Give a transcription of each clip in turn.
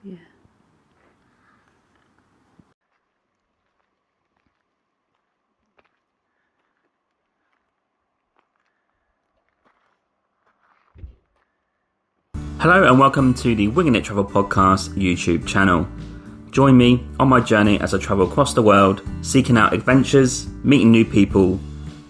Yeah. Hello and welcome to the Winging It Travel Podcast YouTube channel. Join me on my journey as I travel across the world, seeking out adventures, meeting new people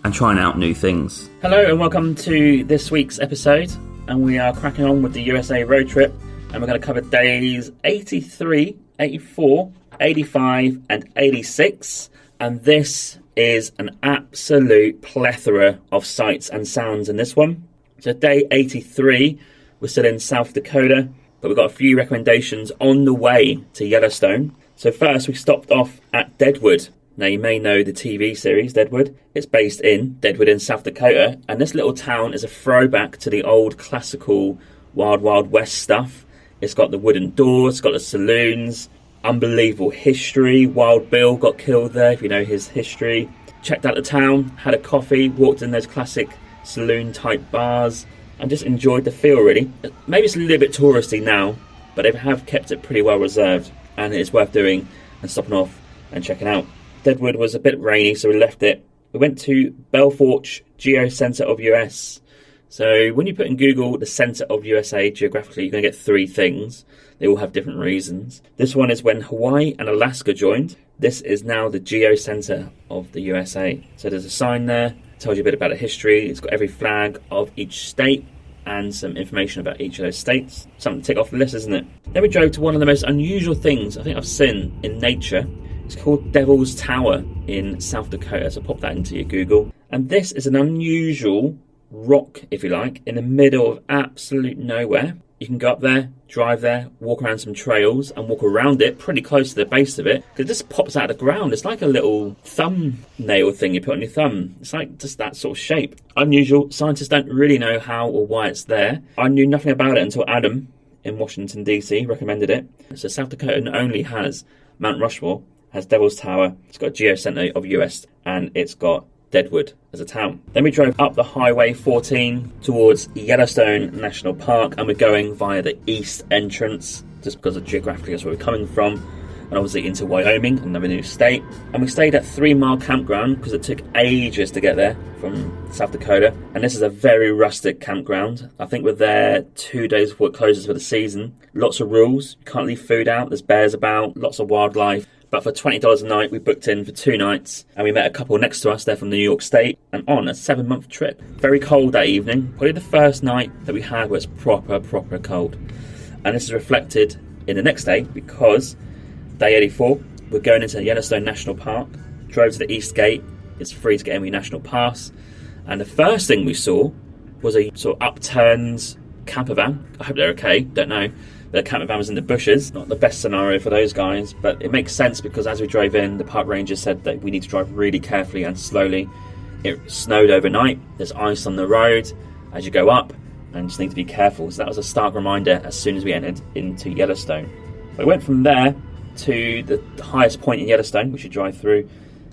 and trying out new things. Hello and welcome to this week's episode, and we are cracking on with the USA road trip, and we're going to cover days 83, 84, 85 and 86, and this is an absolute plethora of sights and sounds in this one. So day 83, we're still in South Dakota, but we've got a few recommendations on the way to Yellowstone. So first, we stopped off at Deadwood. Now, you may know the TV series Deadwood. It's based in Deadwood in South Dakota, and this little town is a throwback to the old classical Wild Wild West stuff. It's got the wooden doors, it's got the saloons, unbelievable history. Wild Bill got killed there, if you know his history. Checked out the town, had a coffee, walked in those classic saloon-type bars, and just enjoyed the feel, really. Maybe it's a little bit touristy now, but they have kept it pretty well reserved, and it's worth doing and stopping off and checking out. Deadwood was a bit rainy, so we left it. We went to Belforge Geocenter of US. So when you put in Google the Center of USA geographically, you're going to get three things. They all have different reasons. This one is when Hawaii and Alaska joined. This is now the Geocenter of the USA. So there's a sign there, tells you a bit about the history. It's got every flag of each state and some information about each of those states. Something to tick off the list, isn't it? Then we drove to one of the most unusual things I think I've seen in nature. It's called Devil's Tower in South Dakota, so pop that into your Google. And this is an unusual rock, if you like, in the middle of absolute nowhere. You can go up there, drive there, walk around some trails and walk around it pretty close to the base of it, because it just pops out of the ground. It's like a little thumbnail thing you put on your thumb. It's like just that sort of shape. Unusual. Scientists don't really know how or why it's there. I knew nothing about it until Adam in Washington DC recommended it. So South Dakota not only has Mount Rushmore, has Devil's Tower, it's got Geocenter of US, and it's got Deadwood as a town. Then we drove up the Highway 14 towards Yellowstone National Park, and we're going via the east entrance just because of geographically that's where we're coming from, and obviously into Wyoming, another new state. And we stayed at 3 Mile Campground because it took ages to get there from South Dakota, and this is a very rustic campground. I think we're there 2 days before it closes for the season. Lots of rules, you can't leave food out, there's bears about, lots of wildlife. But for $20 a night, we booked in for 2 nights, and we met a couple next to us. They're from New York State, and on a 7-month trip. Very cold that evening. Probably the first night that we had was proper cold. And this is reflected in the next day, because day 84, we're going into Yellowstone National Park. Drove to the East Gate. It's free to get in with your National Pass. And the first thing we saw was a sort of upturned camper van. I hope they're okay, don't know. The camper van was in the bushes. Not the best scenario for those guys, but it makes sense because as we drove in, the park ranger said that we need to drive really carefully and slowly. It snowed overnight. There's ice on the road as you go up, and just need to be careful. So that was a stark reminder as soon as we entered into Yellowstone. We went from there to the highest point in Yellowstone, which you drive through,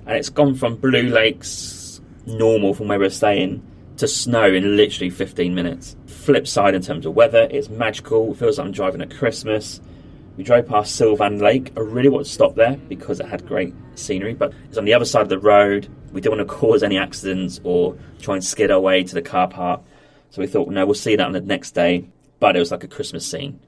and it's gone from Blue Lakes normal from where we're staying to snow in literally 15 minutes. Flip side in terms of weather, it's magical. It feels like I'm driving at Christmas. We drove past Sylvan Lake. I really wanted to stop there because it had great scenery, but it's on the other side of the road. We didn't want to cause any accidents or try and skid our way to the car park. So we thought, no, we'll see that on the next day. But it was like a Christmas scene.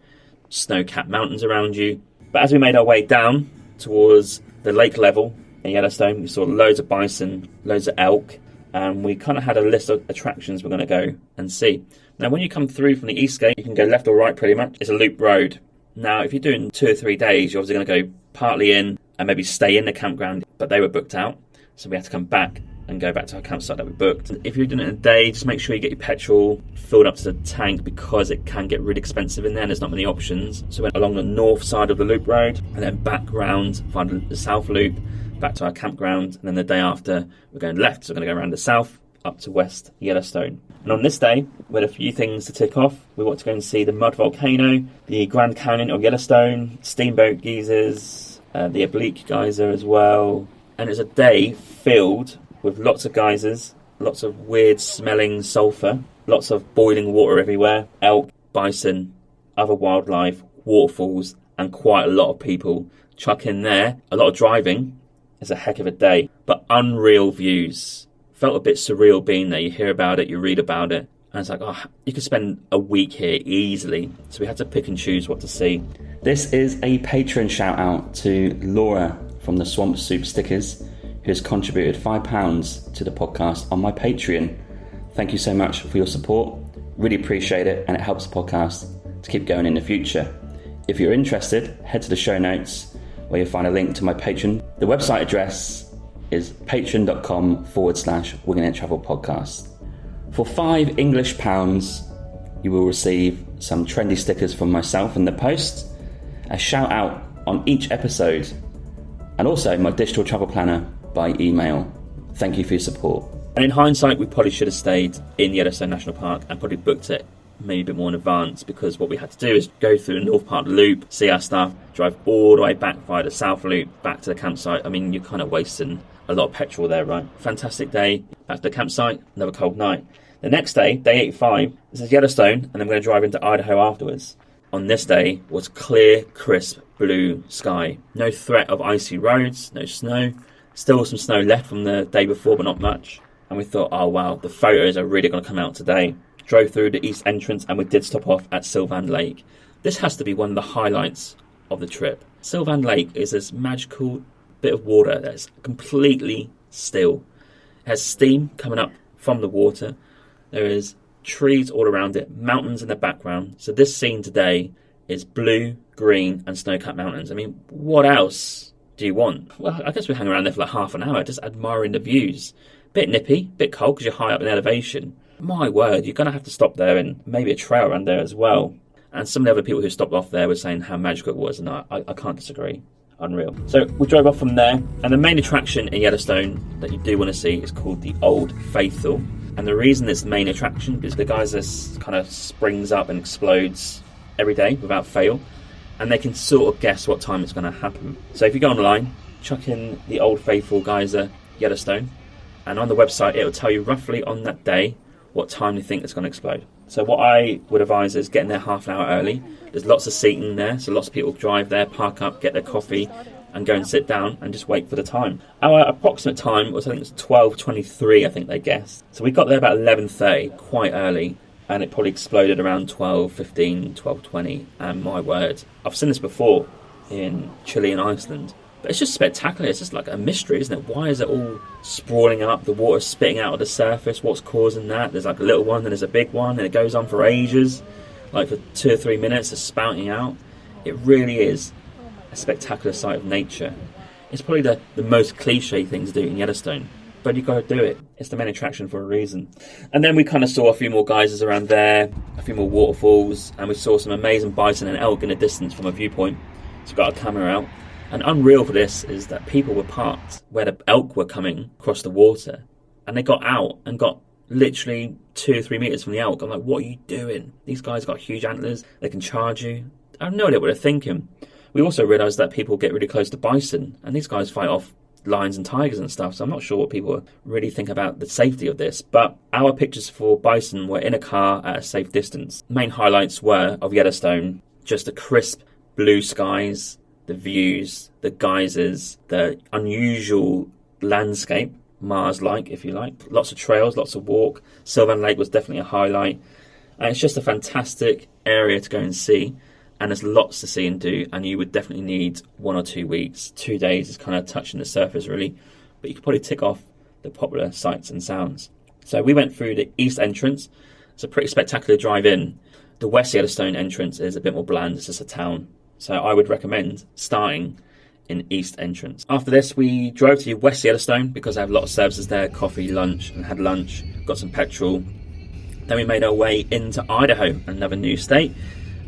Snow-capped mountains around you. But as we made our way down towards the lake level in Yellowstone, we saw loads of bison, loads of elk, and we kind of had a list of attractions we're going to go and see. Now, when you come through from the East Gate, you can go left or right pretty much. It's a loop road. Now, if you're doing 2 or 3 days, you're obviously going to go partly in and maybe stay in the campground, but they were booked out. So we had to come back and go back to our campsite that we booked. If you're doing it in a day, just make sure you get your petrol filled up to the tank because it can get really expensive in there and there's not many options. So we went along the north side of the loop road and then back round via the south loop back to our campground, and then the day after we're going left, so we're going to go around the south up to West Yellowstone. And on this day, we had a few things to tick off. We want to go and see the Mud Volcano, the Grand Canyon of Yellowstone, Steamboat Geysers, the Oblique Geyser as well. And it's a day filled with lots of geysers, lots of weird smelling sulphur, lots of boiling water everywhere, elk, bison, other wildlife, waterfalls, and quite a lot of people chuck in there. A lot of driving. It's a heck of a day, but unreal views. Felt a bit surreal being there. You hear about it, you read about it, and it's like, oh, you could spend a week here easily. So we had to pick and choose what to see. This is a Patreon shout out to Laura from the Swamp Soup Stickers, who has contributed £5 to the podcast on my Patreon. Thank you so much for your support. Really appreciate it, and it helps the podcast to keep going in the future. If you're interested, head to the show notes where you'll find a link to my Patreon. The website address is patreon.com/Winging It Travel Podcast. For £5 English, you will receive some trendy stickers from myself in the post, a shout out on each episode, and also my digital travel planner by email. Thank you for your support. And in hindsight, we probably should have stayed in Yellowstone National Park and probably booked it maybe a bit more in advance, because what we had to do is go through the north part of the loop, see our stuff, drive all the way back via the south loop back to the campsite. I mean, you're kind of wasting a lot of petrol there, right? Fantastic day, back to the campsite, another cold night. The next day, day 85, this is Yellowstone, and then we're going to drive into Idaho afterwards. On this day was clear, crisp, blue sky. No threat of icy roads, no snow. Still some snow left from the day before, but not much. And we thought, oh wow, the photos are really going to come out today. Drove through the east entrance, and we did stop off at Sylvan Lake. This has to be one of the highlights of the trip. Sylvan Lake is this magical bit of water that's completely still. It has steam coming up from the water. There is trees all around it, mountains in the background. So this scene today is blue, green, and snow-capped mountains. I mean, what else do you want? Well, I guess we hang around there for like half an hour, just admiring the views. Bit nippy, bit cold because you're high up in elevation. My word, you're going to have to stop there, and maybe a trail around there as well. And some of the other people who stopped off there were saying how magical it was, and I can't disagree. Unreal. So we drove off from there, and the main attraction in Yellowstone that you do want to see is called the Old Faithful. And the reason it's the main attraction is the geyser kind of springs up and explodes every day without fail, and they can sort of guess what time it's going to happen. So if you go online, chuck in the Old Faithful Geyser Yellowstone, and on the website it will tell you roughly on that day what time they think it's going to explode. So what I would advise is getting there half an hour early. There's lots of seating there, so lots of people drive there, park up, get their coffee, and go and sit down and just wait for the time. Our approximate time was, I think it was 12:23, I think they guessed. So we got there about 11:30, quite early, and it probably exploded around 12:15, 12:20, and my word, I've seen this before in Chile and Iceland. But it's just spectacular. It's just like a mystery, isn't it? Why is it all sprawling up? The water spitting out of the surface. What's causing that? There's like a little one, then there's a big one, and it goes on for ages. Like for 2 or 3 minutes, it's spouting out. It really is a spectacular sight of nature. It's probably the most cliche thing to do in Yellowstone, but you've got to do it. It's the main attraction for a reason. And then we kind of saw a few more geysers around there, a few more waterfalls, and we saw some amazing bison and elk in the distance from a viewpoint. So we got our camera out. And unreal for this is that people were parked where the elk were coming across the water, and they got out and got literally 2 or 3 meters from the elk. I'm like, what are you doing? These guys got huge antlers. They can charge you. I have no idea what they're thinking. We also realised that people get really close to bison, and these guys fight off lions and tigers and stuff, so I'm not sure what people really think about the safety of this. But our pictures for bison were in a car at a safe distance. Main highlights were of Yellowstone, just the crisp blue skies, the views, the geysers, the unusual landscape, Mars-like, if you like. Lots of trails, lots of walk. Sylvan Lake was definitely a highlight. And it's just a fantastic area to go and see. And there's lots to see and do. And you would definitely need 1 or 2 weeks. 2 days is kind of touching the surface, really. But you could probably tick off the popular sights and sounds. So we went through the east entrance. It's a pretty spectacular drive in. The west Yellowstone entrance is a bit more bland. It's just a town. So I would recommend starting in east entrance. After this, we drove to west Yellowstone because I have a lot of services there, coffee, lunch, and had lunch, got some petrol. Then we made our way into Idaho, another new state,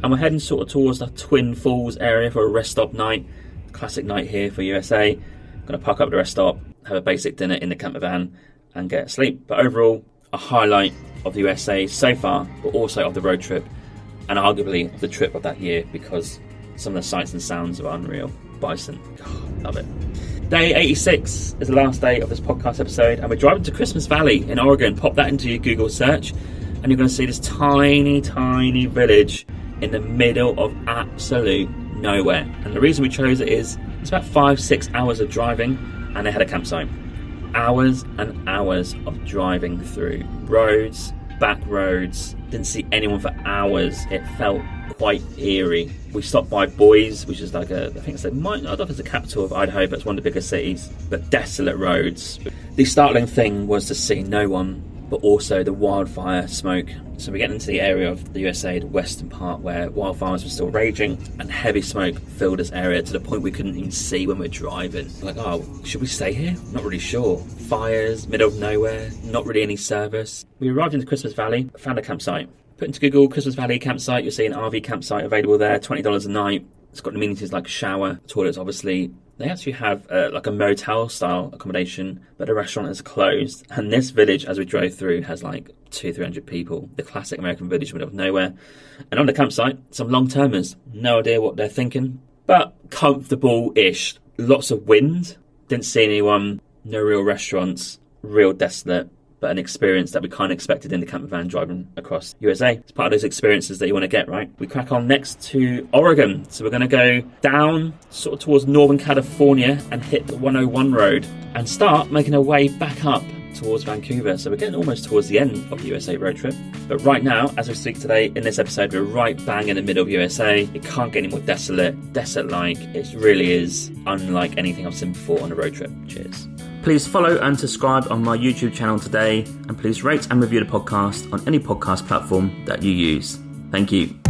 and we're heading sort of towards the Twin Falls area for a rest stop night. Classic night here for USA. Going to park up at the rest stop, have a basic dinner in the camper van, and get sleep. But overall, a highlight of the USA so far, but also of the road trip, and arguably of the trip of that year, because some of the sights and sounds are unreal. Bison. Oh, love it. Day 86 is the last day of this podcast episode, and we're driving to Christmas Valley in Oregon. Pop that into your Google search, and you're going to see this tiny, tiny village in the middle of absolute nowhere. And the reason we chose it is it's about 5-6 hours of driving, and they had a campsite. Hours and hours of driving through roads, back roads, didn't see anyone for hours. It felt quite eerie. We stopped by Boise, which is like I don't know if it's the capital of Idaho, but it's one of the biggest cities, but desolate roads. The startling thing was to see no one, but also the wildfire smoke. So we get into the area of the USA, the western part, where wildfires were still raging and heavy smoke filled this area to the point we couldn't even see when we were driving. Like, oh, should we stay here? Not really sure. Fires, middle of nowhere, not really any service. We arrived into Christmas Valley, found a campsite. Put into Google Christmas Valley campsite, you'll see an RV campsite available there, $20 a night. It's got amenities like shower, toilets obviously. They actually have like a motel style accommodation, but the restaurant is closed. And this village, as we drove through, has like 200-300 people. The classic American village in the middle of nowhere. And on the campsite, some long-termers. No idea what they're thinking, but comfortable-ish. Lots of wind. Didn't see anyone. No real restaurants. Real desolate. But an experience that we kind of expected in the camper van driving across USA. It's part of those experiences that you want to get, right? We crack on next to Oregon. So we're going to go down sort of towards Northern California and hit the 101 road and start making our way back up towards Vancouver. So we're getting almost towards the end of the USA road trip. But right now, as we speak today, in this episode, we're right bang in the middle of USA. It can't get any more desert-like. It really is unlike anything I've seen before on a road trip. Cheers. Please follow and subscribe on my YouTube channel today, and please rate and review the podcast on any podcast platform that you use. Thank you.